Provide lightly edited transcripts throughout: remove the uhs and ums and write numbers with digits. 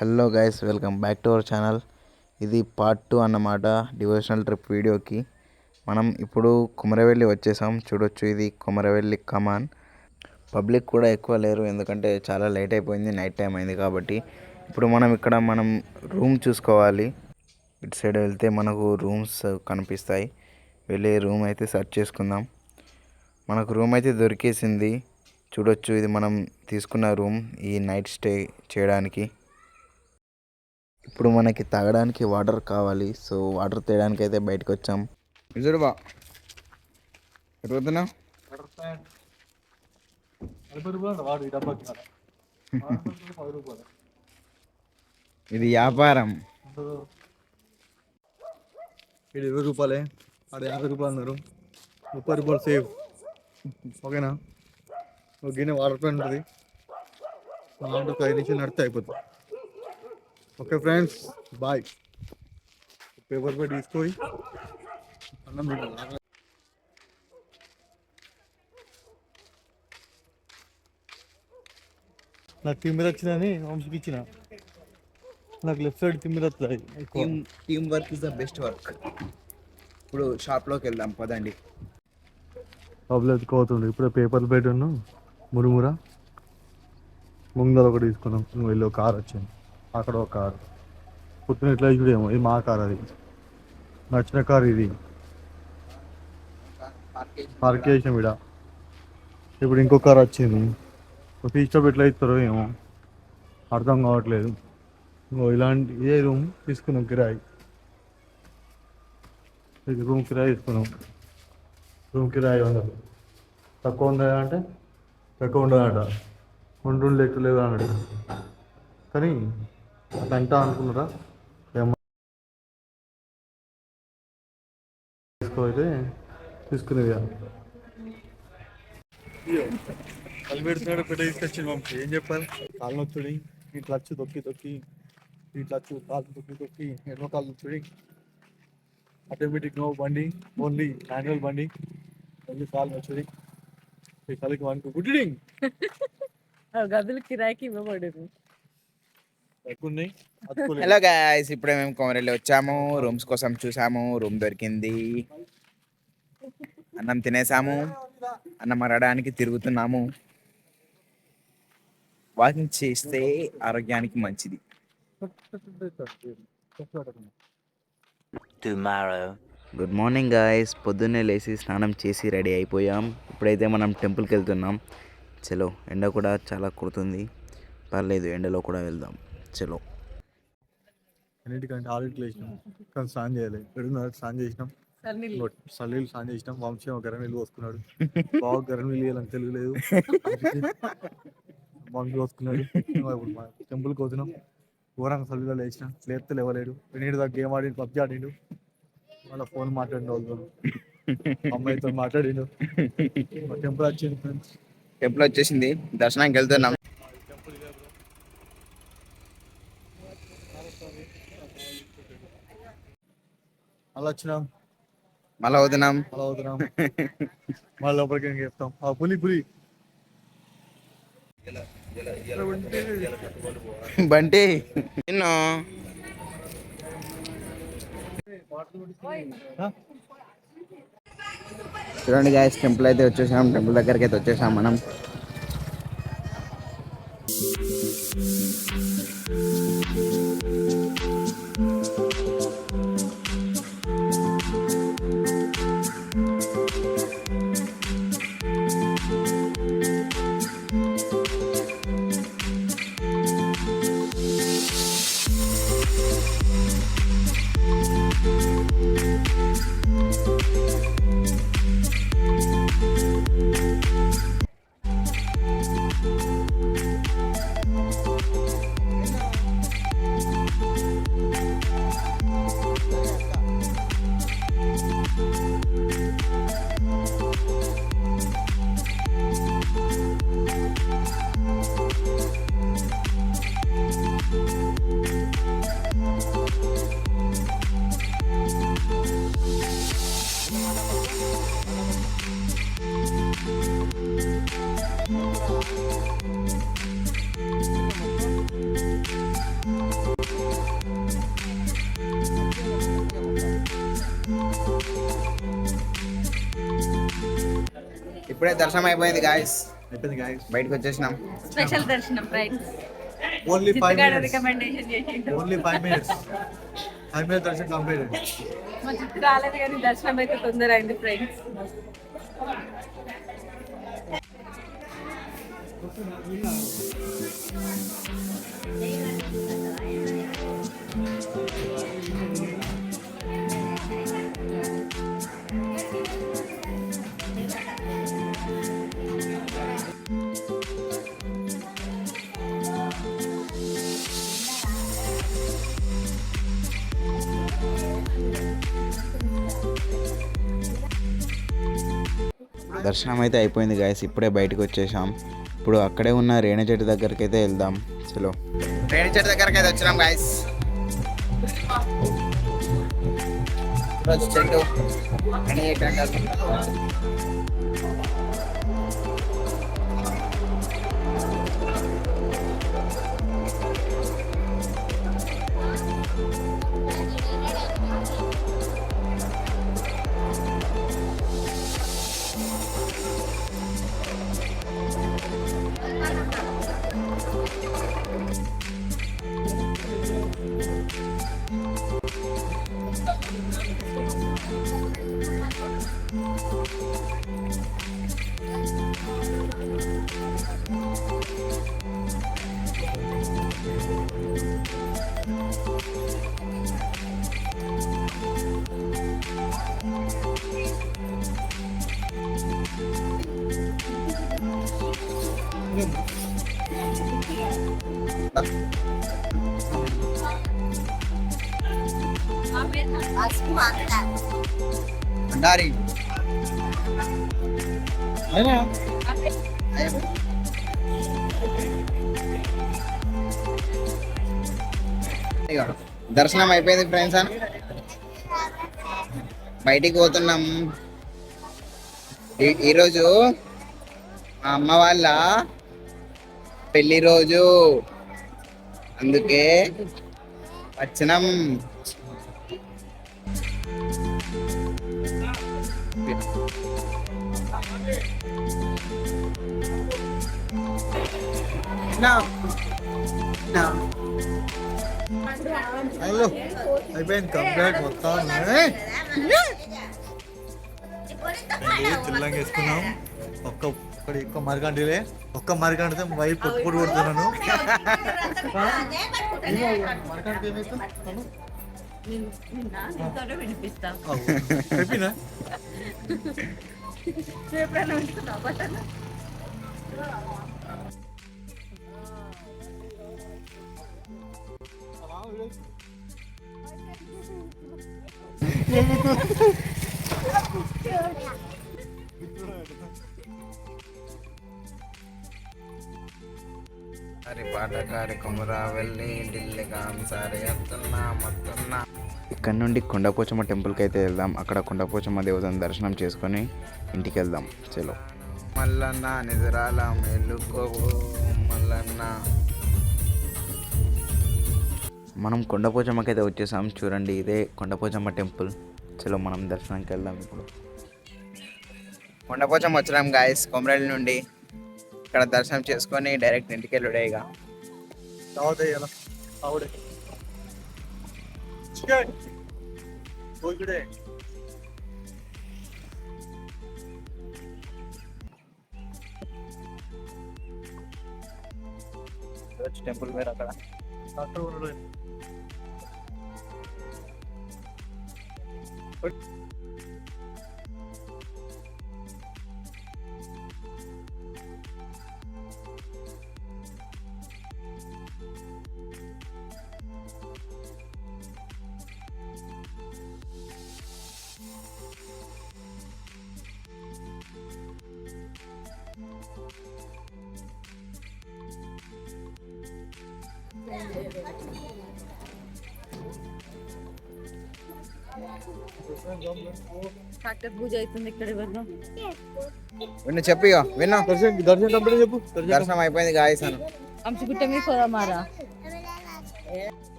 Hello guys, welcome back to our channel. ఇది part 2 అన్నమాట devotional trip వీడియోకి. మనం ఇప్పుడు కుమరవెల్లి వచ్చేసాం. చూడొచ్చు, ఇది కుమరవెల్లి కమాన్. పబ్లిక్ కూడా ఎక్కువ లేరు, ఎందుకంటే చాలా లేట్ అయిపోయింది, నైట్ టైం అయింది కాబట్టి. ఇప్పుడు మనం ఇక్కడ రూమ్ చూసుకోవాలి. ఇటు సైడ్ వెళ్తే మనకు రూమ్స్ కనిపిస్తాయి. వెళ్ళి రూమ్ అయితే సెర్చ్ చేసుకుందాం. మనకు రూమ్ అయితే దొరికేసింది. చూడొచ్చు, ఇది మనం తీసుకున్న రూమ్ ఈ నైట్ స్టే చేయడానికి. ఇప్పుడు మనకి తాగడానికి వాటర్ కావాలి. సో వాటర్ తేయడానికి అయితే బయటకు వచ్చాం. చూడు బా, ఎరుగుతున్నా ఇది వ్యాపారం. ఇది 20 రూపాయలే, అక్కడ 50 రూపాయలు అన్నారు. 30 రూపాయలు సేవ్. ఓకేనా? ఒక గిన్నె వాటర్ ప్లాంట్ ఉంటుంది, దాంట్లో 5 నిమిషాలు నడితే అయిపోతుంది. Okay friends, bye. పేపర్ పెట్టి తీసుకొని అన్నం తినాలి. నాకు తిమ్మిర వచ్చిందని వంశీకి ఇచ్చిన. నాకు లెఫ్ట్ సైడ్ తిమ్మిర వస్తుంది. Team work is the best work. ఇప్పుడు షాప్లోకి వెళ్దాం పదండి. డబ్బులు ఎత్తుకోతుంది. ఇప్పుడే పేపర్లు పెట్టాను, మురుముర ముందర ఒకటి తీసుకున్నాం. వెళ్ళి ఒక కార్ వచ్చింది, అక్కడ ఒక కారు పుట్టిన ఎట్లా చూడేమో. ఇది మా కార్, అది నచ్చిన కార్. ఇది పార్క్ చేసాం ఇక్కడ. ఇప్పుడు ఇంకో కార్ వచ్చింది. టీ స్టాప్ ఎట్లా ఇస్తారో ఏమో అర్థం కావట్లేదు. ఇలాంటి ఇదే రూమ్ తీసుకున్నాం కిరాయి. ఇది రూమ్ కిరాయి తీసుకున్నాం. రూమ్ కిరాయి 100. తక్కువ ఉందా అంటే తక్కువ ఉండదంట. 2 లెక్కలు లేదు అన్నాడు. కానీ అట్లా అంటా అనుకున్నారా? తీసుకోఅయితే తీసుకునేది కళ్ళు పెడుతున్నాడు. పెట్ట తీసుకొచ్చింది పంపి. ఏం చెప్పాలి? కాళ్ళు నొచ్చుడి, ఇట్లా వచ్చి తొక్కి తొక్కి, ఇట్లా వచ్చి కాళ్ళు తొక్కి తొక్కి, ఎన్నో కాళ్ళు నొచ్చుడి. ఆటోమేటిక్ నో బండి, ఓన్లీ మాన్యువల్ బండి. ఓన్లీ కాళ్ళు నొచ్చుడి. ఈ కాళ్ళకి వానికి గుడ్డింగ్ గదులు కిరాయికి ఇవ్వబడేది. హలో గాయ్స్, ఇప్పుడే మేము కొమరెల్లి వచ్చాము. రూమ్స్ కోసం చూసాము, రూమ్ దొరికింది. అన్నం తినేసాము, అన్నం అరడానికి తిరుగుతున్నాము. వాకింగ్ చేస్తే ఆరోగ్యానికి మంచిది. Good morning guys. పొద్దున్నే లేచి స్నానం చేసి రెడీ అయిపోయాం. ఇప్పుడైతే మనం టెంపుల్కి వెళ్తున్నాం. చలో, ఎండ కూడా చాలా కుడుతుంది, పర్లేదు ఎండలో కూడా వెళ్దాం. చలో. అన్నిటికంటే ఆల్రెడీ వేసినాం, కానీ స్నానం చేయాలి. పెడున్నారు, స్నానం చేసినాం. సల్లీలు స్నానం చేసినాం. వంశీ ఒక గరం నీళ్ళు పోసుకున్నాడు. బాగా గరం నీళ్ళు వేయాలని తెలియలేదు, వంశీ పోసుకున్నాడు. ఇప్పుడు టెంపుల్కి పోతున్నాం. ఘోరంగా సల్లీలో లేచినాం. లేపితే లేవలేడు. నీటి దగ్గర గేమ్ ఆడి పబ్జి ఆడిండు. మళ్ళీ ఫోన్ మాట్లాడిన వాళ్ళతో, అమ్మాయితో మాట్లాడిండు. టెంపుల్ వచ్చింది ఫ్రెండ్స్. టెంపుల్ వచ్చేసింది, దర్శనానికి వెళ్తున్నాం. మళ్ళీ వచ్చినాం, మళ్ళీ అవుతున్నాం. మళ్ళీ లోపలికి చెప్తాం. పులి పులి బంటి నిన్ను చూడండి గాయస్, టెంపుల్ అయితే వచ్చేసాం. టెంపుల్ దగ్గరికి అయితే వచ్చేసాం మనం. ఇప్పుడే దర్శనం అయిపోయింది గాయస్, అయిపోయింది గాయస్. బయటకు వచ్చేసినాం. స్పెషల్ దర్శనం ఫ్రెండ్స్. Only 5 చిత్తగాడు minutes. రికమెండేషన్ చేసిండు. Only 5 minutes. 5 minutes దర్శనం కంప్లీట్. మా చిత్తు రాలేదు కానీ దర్శనం అయితే తొందర అయింది ఫ్రెండ్స్. దర్శనం అయితే అయిపోయింది గాయస్, ఇప్పుడే బయటకు వచ్చేసాం. ఇప్పుడు అక్కడే ఉన్న రేణి చెట్టు దగ్గరికి అయితే వెళ్దాం. చలో, రేణి చెట్టు దగ్గరికి అయితే వచ్చినాం గాయస్. చెట్టు అండారి దర్శనం అయిపోయింది ఫ్రెండ్స్, అని బయటికి పోతున్నాం. ఈరోజు మా అమ్మ వాళ్ళ పెళ్లి రోజు, అందుకే వచ్చినాం. హలో అయిపోయింది కంప్లీట్ మొత్తం. చిల్లంగా వేసుకున్నాం. ఒక్క మరిగంటిలే, ఒక్క మరిగంటితే మై పొట్టు కొడుతున్నాను. వినిపిస్తా చెప్పినా ఇక్కడ నుండి కొండపోచమ్మ టెంపుల్కి అయితే వెళ్దాం. అక్కడ కొండపోచమ్మ దేవతను దర్శనం చేసుకొని ఇంటికి వెళ్దాం. చలో. మల్లన్న నిద్రాల మేలుకోవు మల్లన్న. మనం కొండపోచమ్మకి అయితే వచ్చేసాం. చూడండి, ఇదే కొండపోచమ్మ టెంపుల్. చలో, మనం దర్శనానికి వెళ్దాం. ఇప్పుడు కొండపోచమ్మ వచ్చినాం గాయస్, కొమరవెల్లి నుండి. ఇక్కడ దర్శనం చేసుకొని డైరెక్ట్ ఇంటికి వెళ్ళుడే. ఇక టెంపుల్ వేరు అక్కడ. డాక్టర్ పూజ అవుతుంది ఇక్కడ. విన్ను చెప్పు, ఇక విన్నా. దర్శనం కంప్లీట్ చెప్పు. దర్శనం అయిపోయింది గాయస్. అను అంశగుట్ట మీద పోదామారా?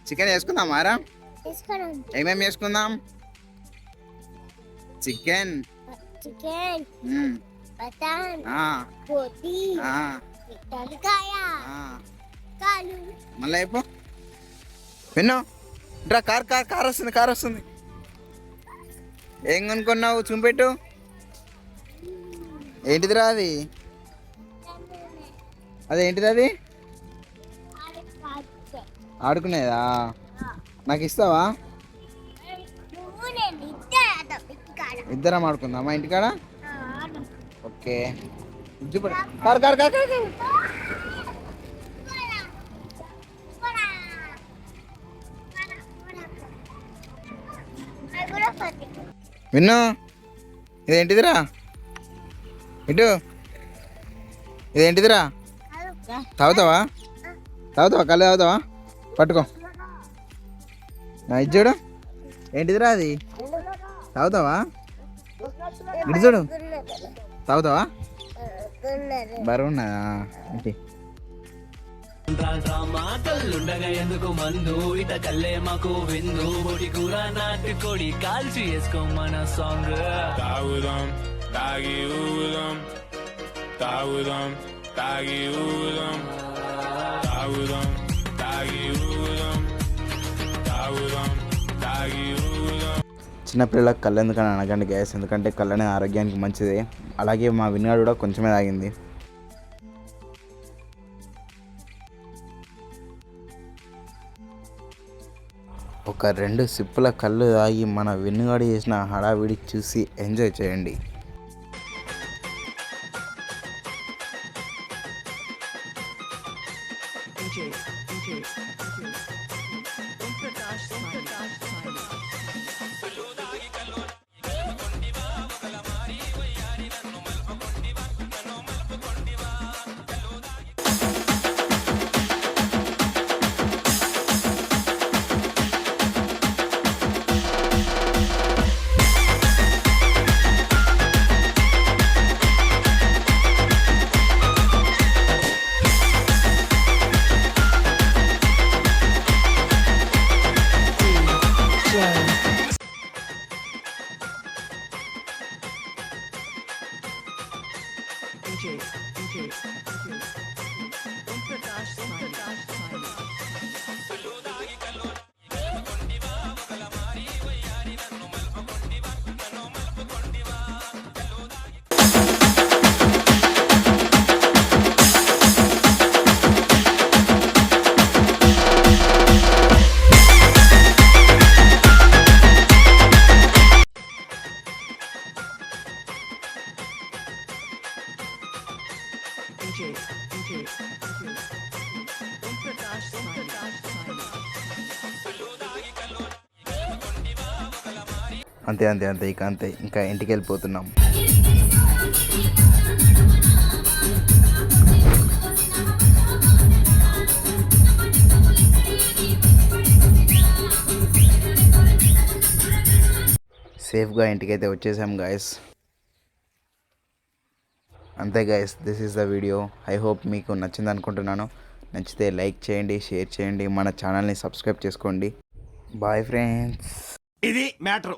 చికెన్ వేసుకుందాం మారా. ఏమేమి వేసుకుందాం? చికెన్, బటాన్ ఆ, కోతి ఆ, తలకాయ ఆ. కాలు మళ్ళీ అయిపో విన్ను డ్రా కార్ వస్తుంది ఏం కొనుక్కున్నావు చూపెట్టు ఏంటిదిరా అది అదేంటిది అది ఆడుకునేదా నాకు ఇస్తావా నువ్వు నేను ఇద్దరు ఇక్కడ ఇద్దరం ఆడుకుందాం మా ఇంటికాడ ఓకే చూపెట్టు కార్ విన్ను ఇదేంటిదిరా ఇటు ఇదేంటిదిరా తాగుతావా కళ్ళు తాగుతావా పట్టుకో నా ఇది చూడు ఏంటిదిరా అది తాగుతావా ఇటు చూడు తాగుతావా బరువు ఉన్నదా ఏంటి డ్రామా కల్లుండగా ఎందుకు మందు ఇట కల్లే మాకు విందు బొడి కూర నాటి కొడి కాల్చి వేసుకో మన సాంగ్ తాగుదాం తాగి ఊగుదాం తాగుదాం తాగి ఊగుదాం తాగుదాం తాగి ఊగుదాం తాగుదాం తాగి ఊగుదాం. చిన్నపిల్లలకు కళ్ళు ఎందుకని అనకండి గ్యాస్, ఎందుకంటే కళ్ళు అనేది ఆరోగ్యానికి మంచిది. అలాగే మా వినిగాడు కూడా కొంచెమే తాగింది. ఒక 2 సిప్పుల కళ్ళు తాగి మన విన్నుగాడు చేసిన హడావిడి చూసి ఎంజాయ్ చేయండి. అంతే ఇంకా ఇంటికి వెళ్ళిపోతున్నాం. సేఫ్గా ఇంటికైతే వచ్చేసాం గాయస్. అంతే guys, this is the video. I hope మీకు నచ్చింది అనుకుంటున్నాను. నచ్చితే లైక్ చేయండి, షేర్ చేయండి, మన ఛానల్ని సబ్స్క్రైబ్ చేసుకోండి. Bye friends. ఇది మ్యాటర్.